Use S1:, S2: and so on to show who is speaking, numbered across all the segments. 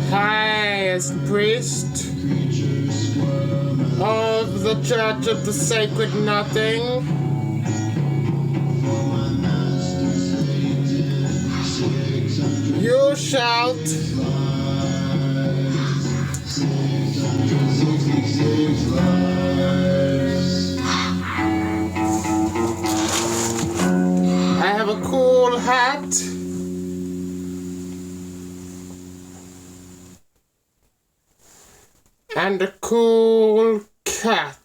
S1: Highest priest of the Church of the Sacred Nothing, you shout, I have a cool hat. And a cool cat.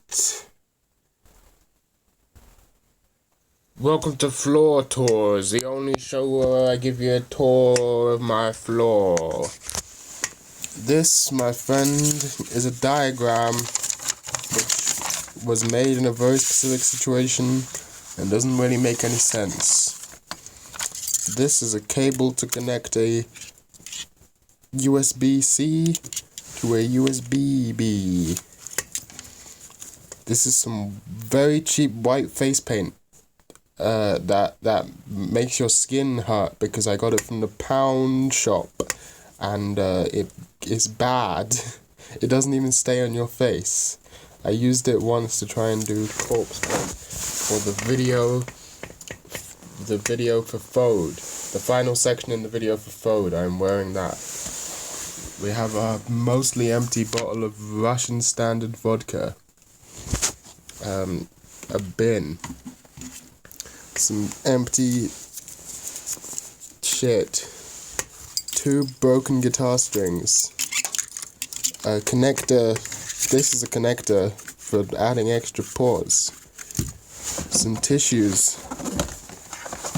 S1: Welcome to Floor Tours, the only show where I give you a tour of my floor. This, my friend, is a diagram which was made in a very specific situation and doesn't really make any sense. This is a cable to connect a USB-C to a USB-B. This is some very cheap white face paint that makes your skin hurt because I got it from the pound shop and it is bad. It doesn't even stay on your face. I used it once to try and do corpse paint for the video for Fode. The final section in the video for Fode, I'm wearing that. We have a mostly empty bottle of Russian standard vodka, a bin, some empty shit, 2 broken guitar strings, a connector, this is a connector for adding extra pores, some tissues,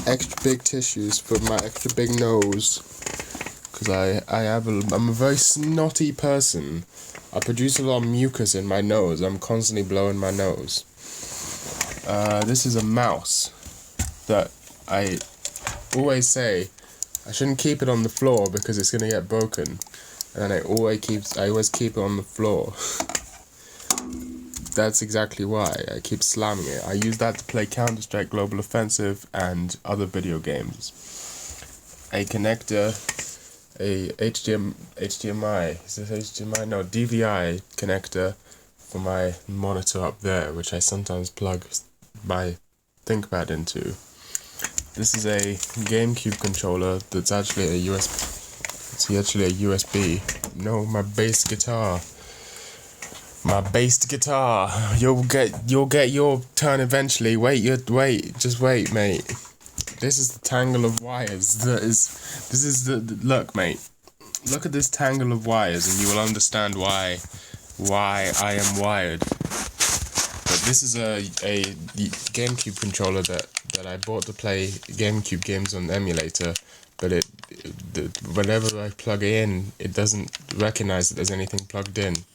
S1: extra big tissues for my extra big nose. Because I'm a very snotty person. I produce a lot of mucus in my nose. I'm constantly blowing my nose. This is a mouse that I always say I shouldn't keep it on the floor because it's gonna get broken, and I always keep it on the floor. That's exactly why I keep slamming it. I use that to play Counter-Strike Global Offensive and other video games. A connector. A HDMI, is this HDMI? No, DVI connector for my monitor up there, which I sometimes plug my ThinkPad into. This is a GameCube controller that's actually a USB. No, my bass guitar. My bass guitar. You'll get your turn eventually. Just wait, mate. This is the tangle of wires look, mate. Look at this tangle of wires and you will understand why I am wired. But this is a GameCube controller that I bought to play GameCube games on the emulator, but whenever I plug it in, it doesn't recognize that there's anything plugged in.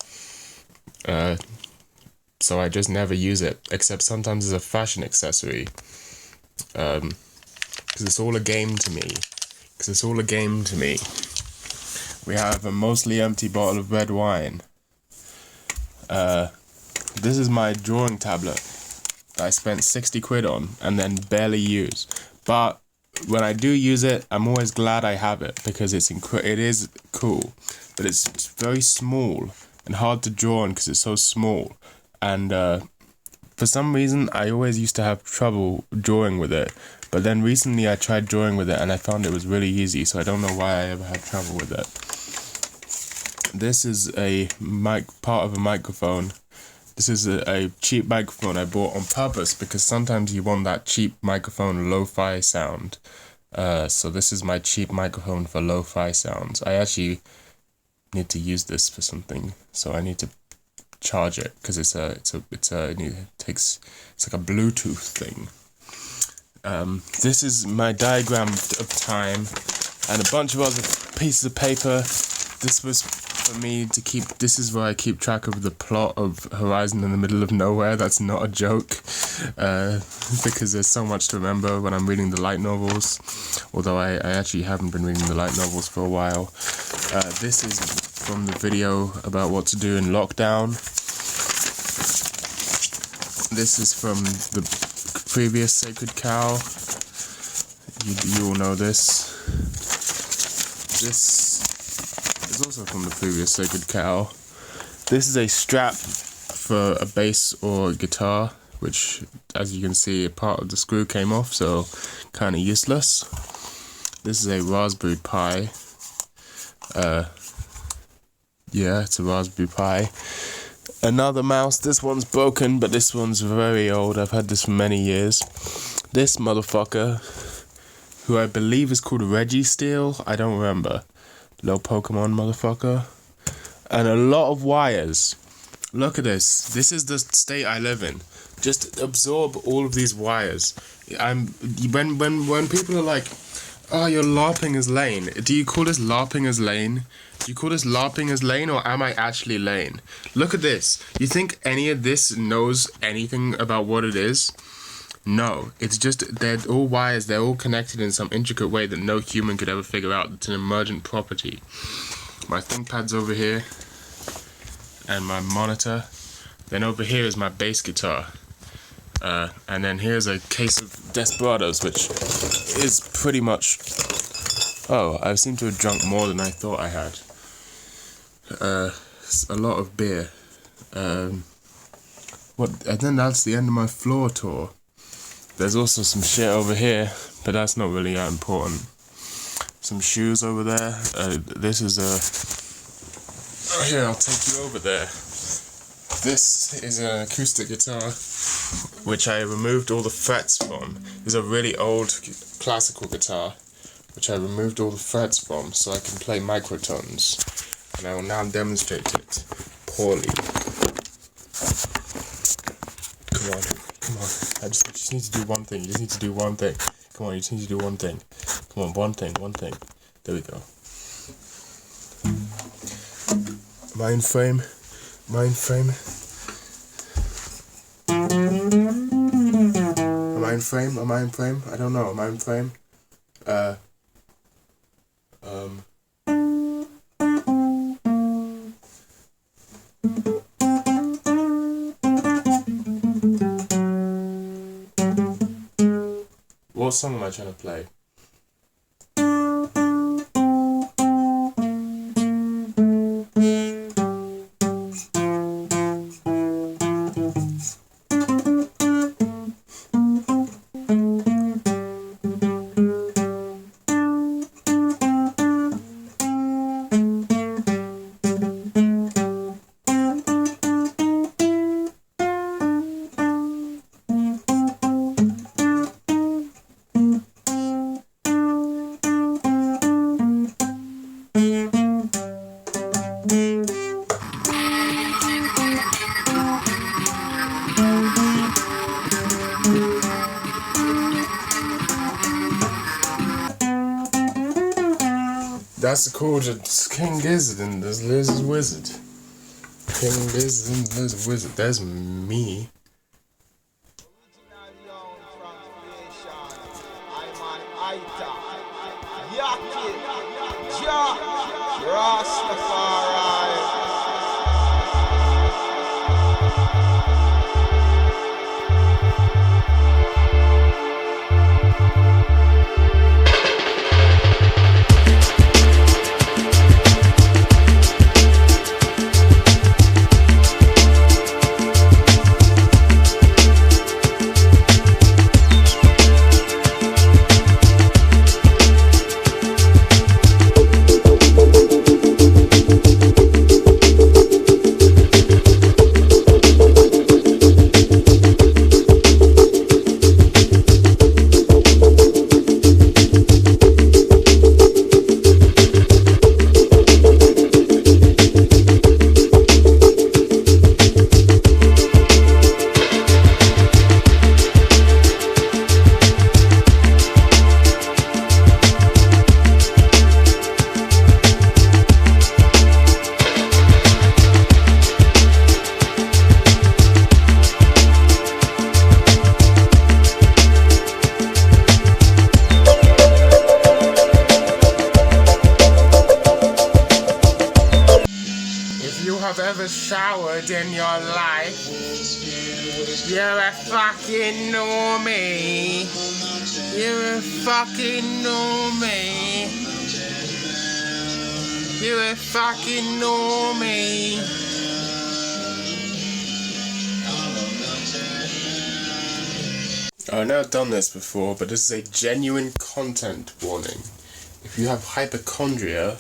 S1: So I just never use it, except sometimes as a fashion accessory. Because it's all a game to me. We have a mostly empty bottle of red wine. This is my drawing tablet that I spent 60 quid on and then barely use. But when I do use it, I'm always glad I have it because it is cool. But it's very small and hard to draw on because it's so small. And for some reason, I always used to have trouble drawing with it. But then recently I tried drawing with it and I found it was really easy, so I don't know why I ever had trouble with it. This is a part of a microphone. This is a cheap microphone I bought on purpose because sometimes you want that cheap microphone lo-fi sound. So this is my cheap microphone for lo-fi sounds. I actually need to use this for something, so I need to charge it because it's like a Bluetooth thing. This is my diagram of time and a bunch of other pieces of paper. This was for me to keep. This is where I keep track of the plot of Horizon in the Middle of Nowhere. That's not a joke, because there's so much to remember when I'm reading the light novels. Although I actually haven't been reading the light novels for a while. This is from the video about what to do in lockdown. This is from the previous Sacred Cow. You all know this. This is also from the previous Sacred Cow. This is a strap for a bass or guitar, which, as you can see, a part of the screw came off, so kind of useless. This is a Raspberry Pi. Yeah, it's a Raspberry Pi. Another mouse. This one's broken, but this one's very old. I've had this for many years. This motherfucker, who I believe is called Reggie Steel, I don't remember. Little Pokemon motherfucker. And a lot of wires. Look at this. This is the state I live in. Just absorb all of these wires. When people are like, oh, you're LARPing as Lane. Do you call this LARPing as Lane? Do you call this LARPing as Lane, or am I actually Lane? Look at this. You think any of this knows anything about what it is? No. It's just, they're all wires. They're all connected in some intricate way that no human could ever figure out. It's an emergent property. My ThinkPad's over here. And my monitor. Then over here is my bass guitar. And then here's a case of Desperados, which is pretty much... Oh, I seem to have drunk more than I thought I had. A lot of beer. And then that's the end of my floor tour. There's also some shit over here, but that's not really that important. Some shoes over there. This is a... Oh, here, I'll take you over there. This is an acoustic guitar, which I removed all the frets from. This is a really old classical guitar, which I removed all the frets from so I can play microtones. And I will now demonstrate it poorly. Come on. I just need to do one thing. You just need to do one thing. Come on, you just need to do one thing. Come on, one thing. There we go. Mind frame. Am I in frame? I don't know. Am I in frame? What song am I trying to play? That's called King Gizzard and the Lizard Wizard. King Gizzard and the Lizard Wizard. There's me. You're a fucking normie. You're a fucking normie. You're a fucking normie. I've never done this before, but this is a genuine content warning. If you have hypochondria,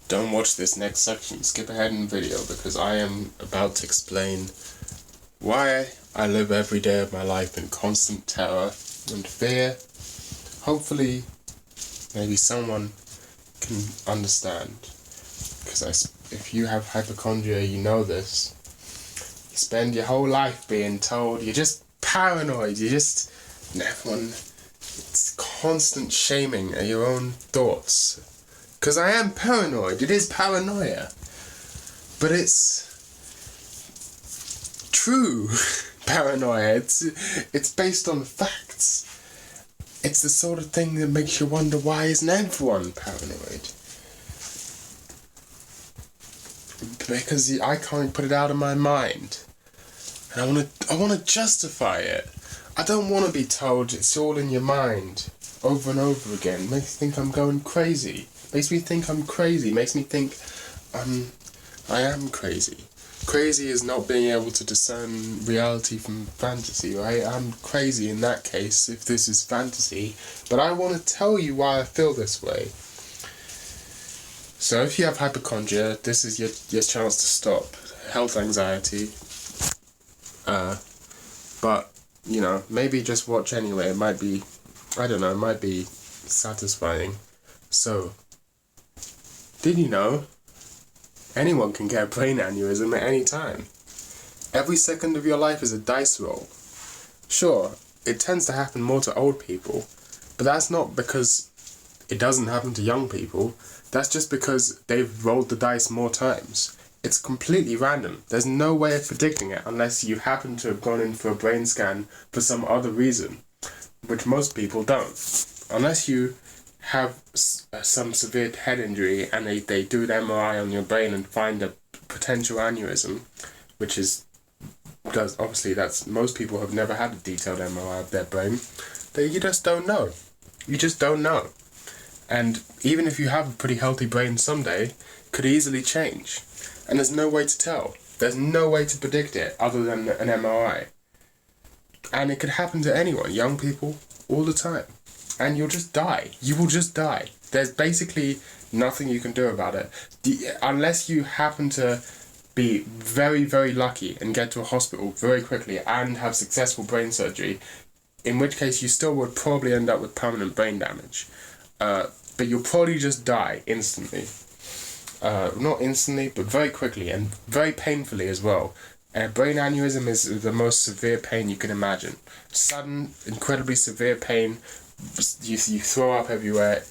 S1: don't watch this next section. Skip ahead in the video, because I am about to explain why I live every day of my life in constant terror and fear. Hopefully, maybe someone can understand. Because if you have hypochondria, you know this. You spend your whole life being told you're just paranoid. It's constant shaming at your own thoughts. Because I am paranoid. It is paranoia. But it's true paranoia. It's based on facts. It's the sort of thing that makes you wonder, why isn't everyone paranoid? Because I can't put it out of my mind. And I want to justify it. I don't want to be told it's all in your mind over and over again. It makes me think I'm going crazy. Makes me think I'm crazy. Makes me think I am crazy. Crazy is not being able to discern reality from fantasy, right? I'm crazy in that case, if this is fantasy. But I want to tell you why I feel this way. So if you have hypochondria, this is your chance to stop. Health anxiety. But, you know, maybe just watch anyway. It might be, I don't know, it might be satisfying. So, did you know anyone can get a brain aneurysm at any time? Every second of your life is a dice roll. Sure, it tends to happen more to old people, but that's not because it doesn't happen to young people. That's just because they've rolled the dice more times. It's completely random. There's no way of predicting it unless you happen to have gone in for a brain scan for some other reason, which most people don't. Unless you have some severe head injury and they do an MRI on your brain and find a potential aneurysm, which is, because obviously most people have never had a detailed MRI of their brain, that you just don't know. You just don't know. And even if you have a pretty healthy brain someday, it could easily change. And there's no way to tell. There's no way to predict it other than an MRI. And it could happen to anyone, young people, all the time. And you'll just die. You will just die. There's basically nothing you can do about it. Unless you happen to be very, very lucky and get to a hospital very quickly and have successful brain surgery, in which case you still would probably end up with permanent brain damage. But you'll probably just die instantly. Not instantly, but very quickly and very painfully as well. Brain aneurysm is the most severe pain you can imagine. Sudden, incredibly severe pain. You throw up everywhere.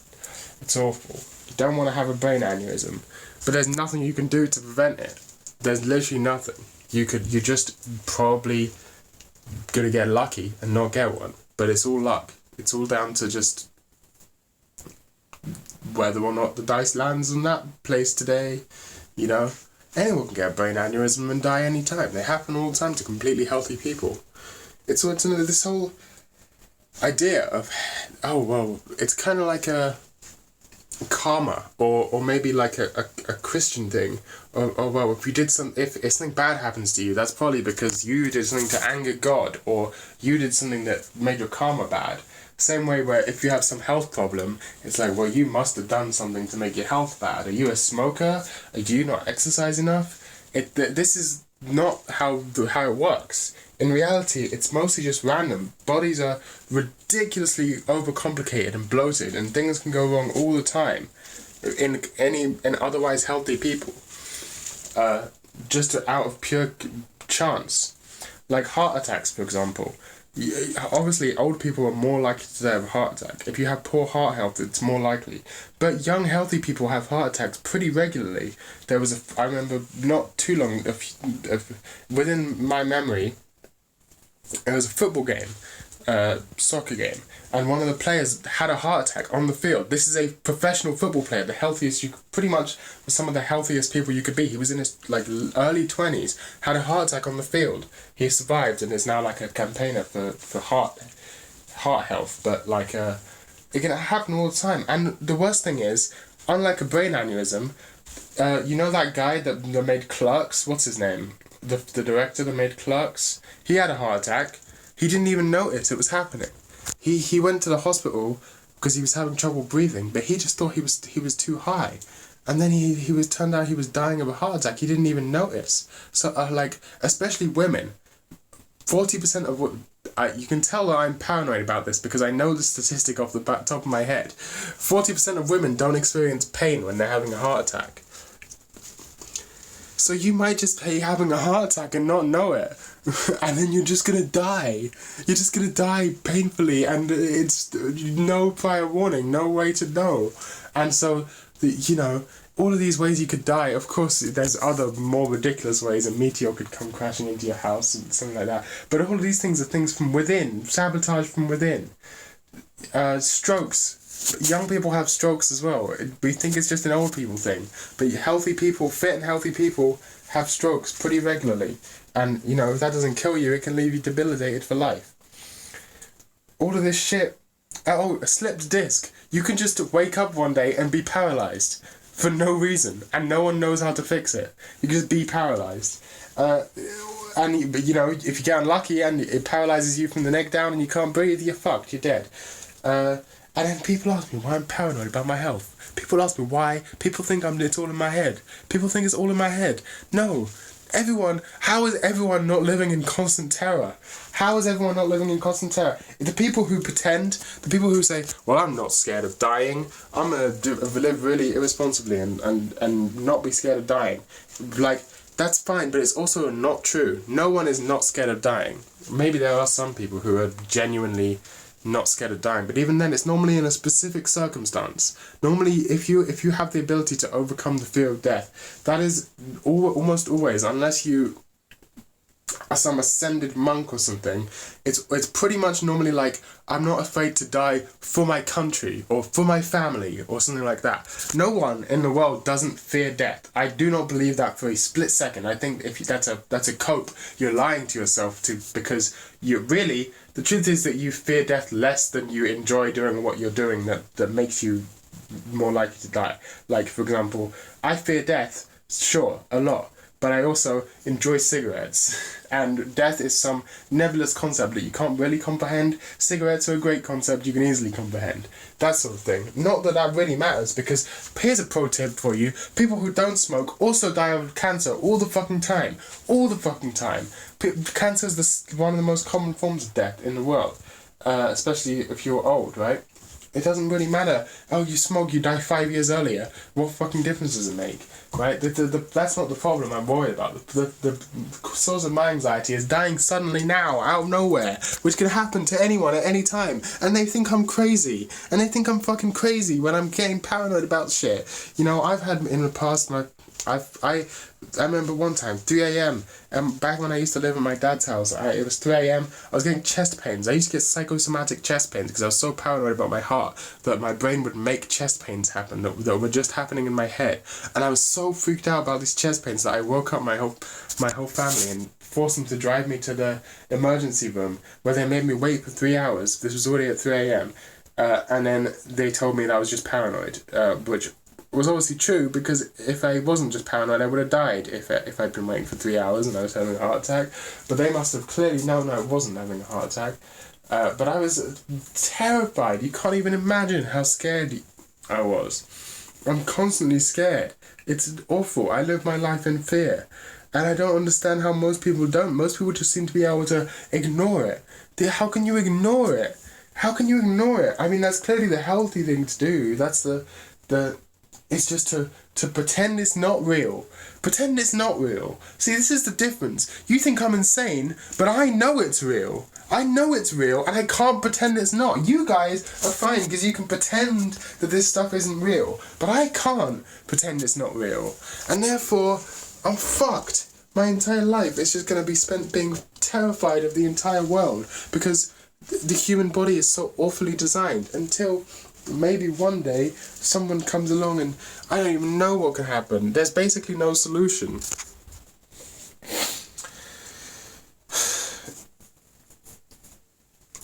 S1: It's awful. You don't want to have a brain aneurysm, but there's nothing you can do to prevent it. There's literally nothing. You're just probably gonna get lucky and not get one, but it's all luck. It's all down to just whether or not the dice lands in that place today. You know, anyone can get a brain aneurysm and die anytime. They happen all the time to completely healthy people. It's this whole idea of, oh well, it's kind of like a karma, or maybe like a Christian thing. Or well, if something bad happens to you, that's probably because you did something to anger God, or you did something that made your karma bad. Same way where if you have some health problem, it's like, well, you must have done something to make your health bad. Are you a smoker? Do you not exercise enough? This is not how it works. In reality, it's mostly just random. Bodies are ridiculously overcomplicated and bloated, and things can go wrong all the time in otherwise healthy people. Just out of pure chance. Like heart attacks, for example. Obviously, old people are more likely to have a heart attack. If you have poor heart health, it's more likely. But young, healthy people have heart attacks pretty regularly. I remember not too long, within my memory, it was a football game. soccer game, and one of the players had a heart attack on the field. This is a professional football player, the healthiest pretty much some of the healthiest people you could be. He was in his like early 20s, had a heart attack on the field. He survived and is now like a campaigner for heart health. But like it can happen all the time. And the worst thing is, unlike a brain aneurysm, you know that guy that made Clerks? What's his name? The director that made Clerks? He had a heart attack. He didn't even notice it was happening. He went to the hospital because he was having trouble breathing, but he just thought he was too high. And then he was turned out he was dying of a heart attack. He didn't even notice. So like, especially women, 40% of what... you can tell that I'm paranoid about this because I know the statistic off the top of my head. 40% of women don't experience pain when they're having a heart attack. So you might just be having a heart attack and not know it. And then you're just gonna die. You're just gonna die painfully, and it's no prior warning, no way to know. And so, you know, all of these ways you could die. Of course, there's other more ridiculous ways. A meteor could come crashing into your house and something like that. But all of these things are things from within, sabotage from within. Strokes. Young people have strokes as well. We think it's just an old people thing. But healthy people, fit and healthy people, have strokes pretty regularly. And, you know, if that doesn't kill you, it can leave you debilitated for life. All of this shit. Oh, a slipped disc. You can just wake up one day and be paralyzed for no reason. And no one knows how to fix it. You can just be paralyzed. And, you know, if you get unlucky and it paralyzes you from the neck down and you can't breathe, you're fucked. You're dead. And then people ask me why I'm paranoid about my health. People ask me why. People think it's all in my head. People think it's all in my head. No. How is everyone not living in constant terror? How is everyone not living in constant terror? The people who pretend, the people who say, well, I'm not scared of dying. I'm going to live really irresponsibly and not be scared of dying. Like, that's fine, but it's also not true. No one is not scared of dying. Maybe there are some people who are genuinely not scared of dying, but even then it's normally in a specific circumstance. Normally if you have the ability to overcome the fear of death, that is almost always, unless you are some ascended monk or something, it's pretty much normally like, I'm not afraid to die for my country or for my family or something like that. No one in the world doesn't fear death. I do not believe that for a split second. I think if that's a cope, you're lying to yourself because you really, the truth is that you fear death less than you enjoy doing what you're doing that makes you more likely to die. Like, for example, I fear death, sure, a lot. But I also enjoy cigarettes. And death is some nebulous concept that you can't really comprehend. Cigarettes are a great concept you can easily comprehend. That sort of thing. Not that that really matters, because here's a pro tip for you. People who don't smoke also die of cancer all the fucking time. All the fucking time. Cancer is one of the most common forms of death in the world. Especially if you're old, right? It doesn't really matter. Oh, you smoke, you die 5 years earlier. What fucking difference does it make? Right? That's not the problem I'm worried about. The source of my anxiety is dying suddenly now, out of nowhere, which can happen to anyone at any time. And they think I'm crazy. And they think I'm fucking crazy when I'm getting paranoid about shit. You know, I've had in the past, I remember one time, 3 a.m, back when I used to live in my dad's house, it was 3 a.m, I was getting chest pains. I used to get psychosomatic chest pains because I was so paranoid about my heart that my brain would make chest pains happen that were just happening in my head. And I was so freaked out about these chest pains that I woke up my whole family and forced them to drive me to the emergency room, where they made me wait for 3 hours. This was already at 3 a.m. And then they told me that I was just paranoid, which was obviously true, because if I wasn't just paranoid, I would have died if I'd been waiting for 3 hours and I was having a heart attack. But they must have clearly known I wasn't having a heart attack. But I was terrified. You can't even imagine how scared I was. I'm constantly scared. It's awful. I live my life in fear. And I don't understand how most people don't. Most people just seem to be able to ignore it. How can you ignore it? How can you ignore it? I mean, that's clearly the healthy thing to do. That's it's just to pretend it's not real. Pretend it's not real. See, this is the difference. You think I'm insane, but I know it's real. I know it's real, and I can't pretend it's not. You guys are fine because you can pretend that this stuff isn't real, but I can't pretend it's not real. And therefore, I'm fucked. My entire life is just going to be spent being terrified of the entire world, because the human body is so awfully designed until maybe one day someone comes along and I don't even know what can happen. There's basically no solution.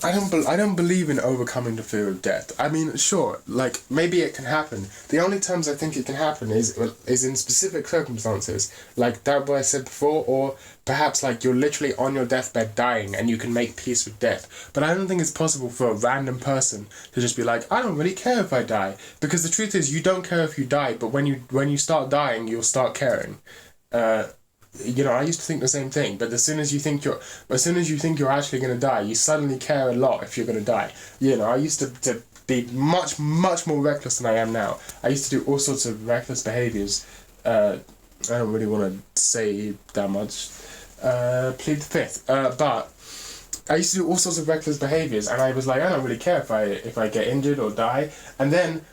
S1: I don't believe in overcoming the fear of death. I mean, sure, like, maybe it can happen. The only times I think it can happen is in specific circumstances, like that what I said before, or perhaps like you're literally on your deathbed dying and you can make peace with death. But I don't think it's possible for a random person to just be like, I don't really care if I die. Because the truth is, you don't care if you die, but when you start dying, you'll start caring. You know, I used to think the same thing, but as soon as you think you're actually gonna die, you suddenly care a lot if you're gonna die. You know, I used to be much more reckless than I am now. I used to do all sorts of reckless behaviors. I don't really want to say that much. Plead the fifth. But I used to do all sorts of reckless behaviors, and I was like, I don't really care if I get injured or die. And then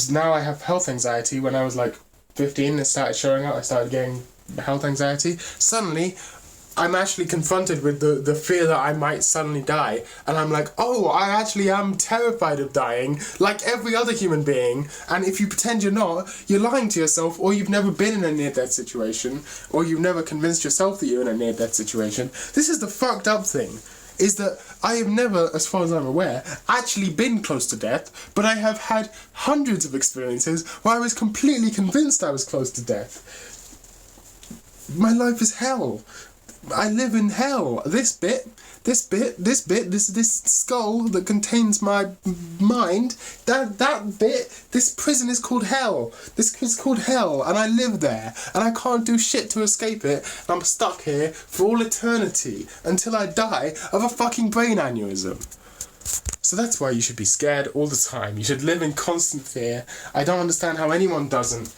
S1: now I have health anxiety. When I was like 15, it started showing up. I started getting health anxiety. Suddenly I'm actually confronted with the fear that I might suddenly die, and I'm like, oh, I actually am terrified of dying like every other human being. And if you pretend you're not, you're lying to yourself, or you've never been in a near-death situation, or you've never convinced yourself that you're in a near-death situation. This is the fucked up thing, is that I have never, as far as I'm aware, actually been close to death, but I have had hundreds of experiences where I was completely convinced I was close to death. My life is hell. I live in hell. This skull that contains my mind, that bit, this prison is called hell. This is called hell, and I live there, and I can't do shit to escape it, and I'm stuck here for all eternity, until I die of a fucking brain aneurysm. So that's why you should be scared all the time. You should live in constant fear. I don't understand how anyone doesn't.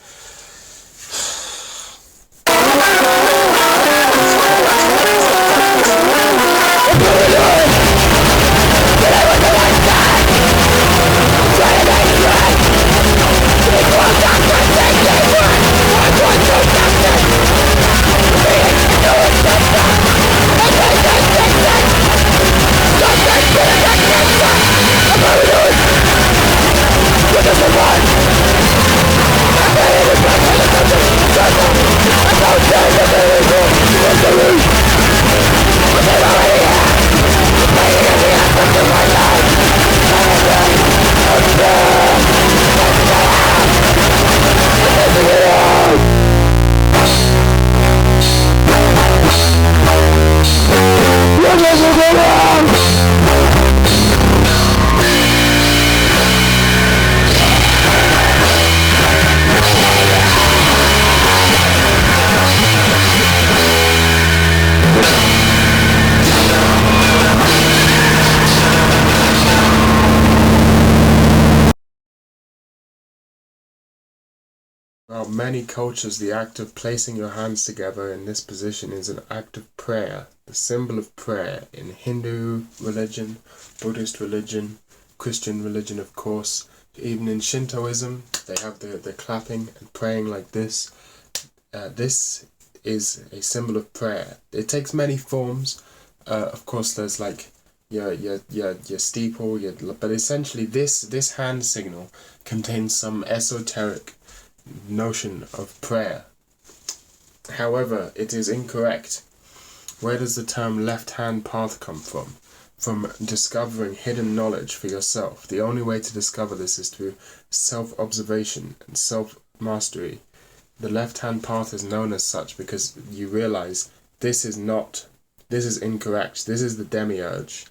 S1: Well, many cultures, the act of placing your hands together in this position is an act of prayer, the symbol of prayer in Hindu religion, Buddhist religion, Christian religion, of course. Even in Shintoism, they have the clapping and praying like this. This is a symbol of prayer. It takes many forms. Of course, there's like your steeple, but essentially this hand signal contains some esoteric notion of prayer. However, it is incorrect. Where does the term left-hand path come from? From discovering hidden knowledge for yourself. The only way to discover this is through self-observation and self-mastery. The left-hand path is known as such because you realize this is incorrect. This is the demiurge.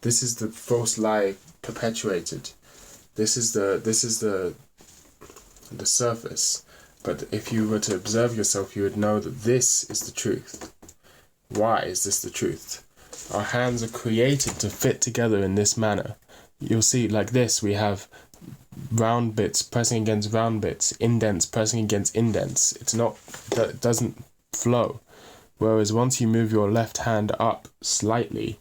S1: This is the false lie perpetuated. This is the surface. But if you were to observe yourself, you would know that this is the truth. Why is this the truth? Our hands are created to fit together in this manner. You'll see, like this, we have round bits pressing against round bits, indents pressing against indents. It doesn't flow. Whereas once you move your left hand up slightly,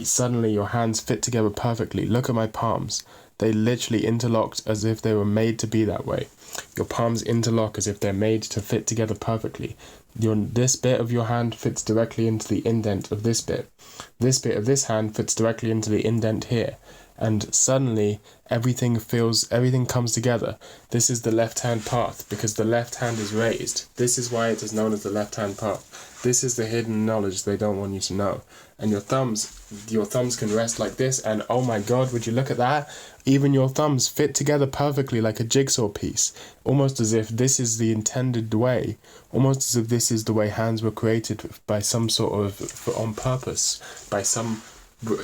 S1: suddenly your hands fit together perfectly. Look at my palms. They literally interlocked as if they were made to be that way. Your palms interlock as if they're made to fit together perfectly. This bit of your hand fits directly into the indent of this bit. This bit of this hand fits directly into the indent here. And suddenly everything comes together. This is the left-hand path because the left hand is raised. This is why it is known as the left-hand path. This is the hidden knowledge they don't want you to know. And your thumbs can rest like this, and oh my god, would you look at that? Even your thumbs fit together perfectly like a jigsaw piece, almost as if this is the intended way, almost as if this is the way hands were created by some sort of, on purpose, by some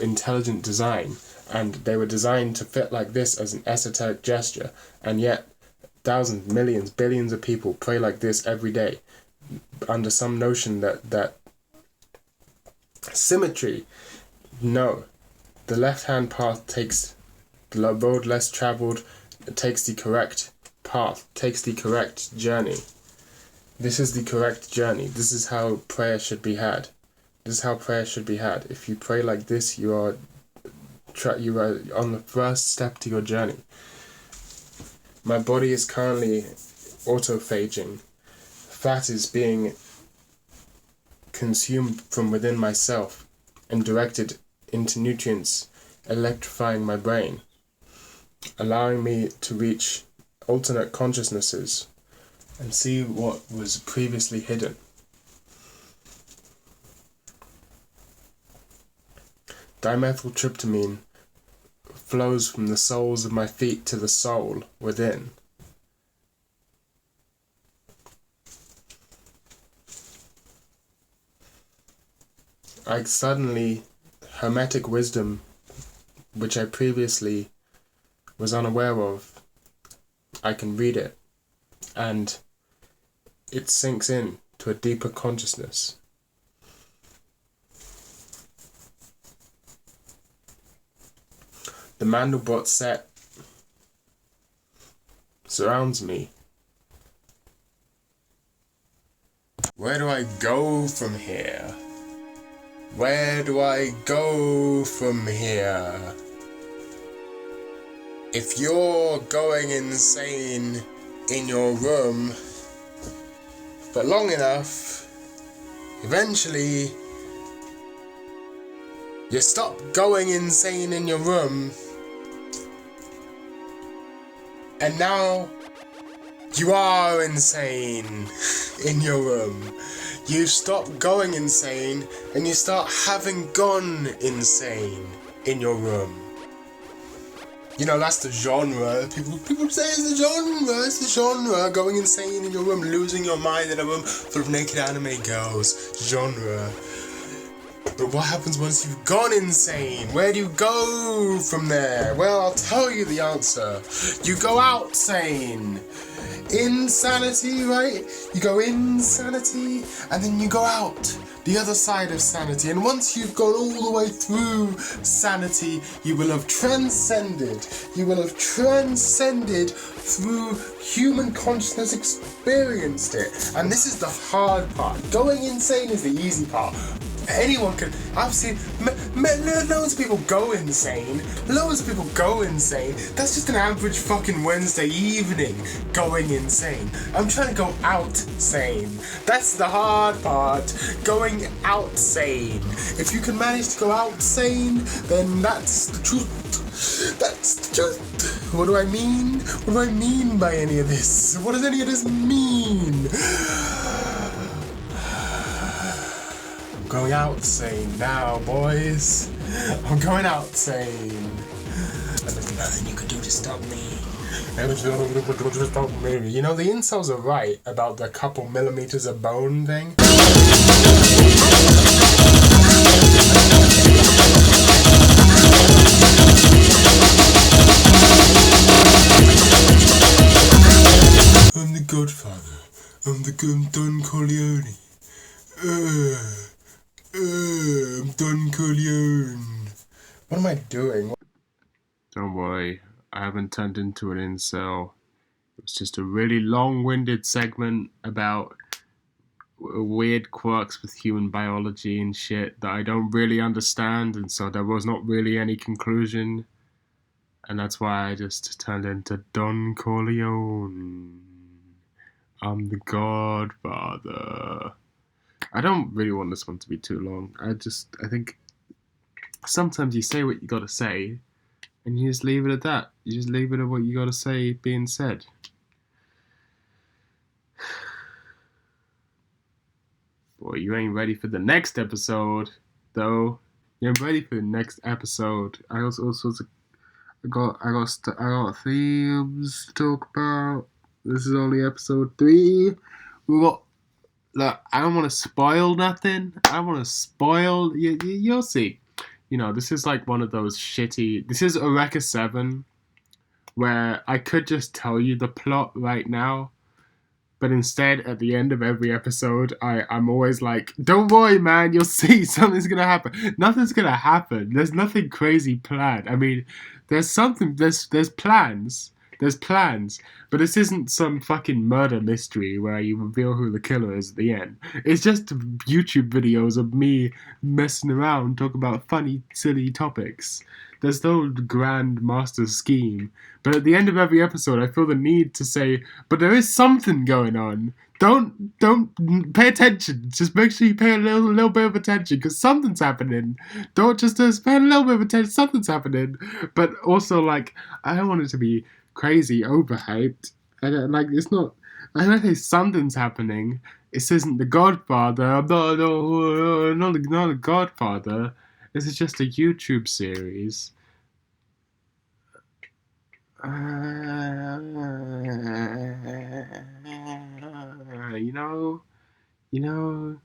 S1: intelligent design. And they were designed to fit like this as an esoteric gesture, and yet thousands, millions, billions of people pray like this every day, under some notion that symmetry. No, the left-hand path takes the road less traveled, takes the correct path, takes the correct journey. This is the correct journey. This is how prayer should be had. This is how prayer should be had. If you pray like this, you are on the first step to your journey. My body is currently autophaging. Fat is being consumed from within myself and directed into nutrients, electrifying my brain, allowing me to reach alternate consciousnesses and see what was previously hidden. Dimethyltryptamine flows from the soles of my feet to the soul within. I suddenly, hermetic wisdom, which I previously was unaware of, I can read it, and it sinks in to a deeper consciousness. The Mandelbrot set surrounds me. Where do I go from here? Where do I go from here? If you're going insane in your room for long enough, eventually you stop going insane in your room, and now you are insane in your room. You stop going insane and you start having gone insane in your room. You know, that's the genre. People say it's the genre. Going insane in your room, losing your mind in a room full of naked anime girls. Genre. But what happens once you've gone insane? Where do you go from there? Well, I'll tell you the answer. You go out sane. Insanity, right? You go insanity, and then you go out the other side of sanity. And once you've gone all the way through sanity, you will have transcended. You will have transcended through human consciousness, experienced it. And this is the hard part. Going insane is the easy part. Anyone can. I've seen loads of people go insane. Loads of people go insane. That's just an average fucking Wednesday evening going insane. I'm trying to go out sane. That's the hard part. Going out sane. If you can manage to go out sane, then that's the truth. That's the truth. What do I mean? What do I mean by any of this? What does any of this mean? Going out sane now, boys. I'm going out sane. And there's nothing you can do to stop me. You know, the incels are right about the couple millimeters of bone thing. I'm the Godfather. I'm Don Corleone. I'm Don Corleone. What am I doing? Don't worry, I haven't turned into an incel. It was just a really long-winded segment about weird quirks with human biology and shit that I don't really understand, and so there was not really any conclusion. And that's why I just turned into Don Corleone. I'm the Godfather. I don't really want this one to be too long. I think sometimes you say what you gotta say, and you just leave it at that. You just leave it at what you gotta say being said. Boy, you ain't ready for the next episode, though. You ain't ready for the next episode. I got themes to talk about. This is only episode 3. We got. Look, I don't want to spoil nothing. I don't want to spoil. You'll see. This is like one of those shitty. This is Eureka 7, where I could just tell you the plot right now, but instead, at the end of every episode, I'm always like, don't worry, man, you'll see, something's gonna happen. Nothing's gonna happen. There's nothing crazy planned. I mean, there's plans. There's plans. But this isn't some fucking murder mystery where you reveal who the killer is at the end. It's just YouTube videos of me messing around, talking about funny, silly topics. There's no grand master scheme. But at the end of every episode, I feel the need to say, but there is something going on. Don't pay attention. Just make sure you pay a little bit of attention, because something's happening. Don't just pay a little bit of attention. Something's happening. But also, like, I don't want it to be crazy overhyped. It's not. I don't say something's happening. This isn't The Godfather. I'm not the Godfather. This is just a YouTube series. You know,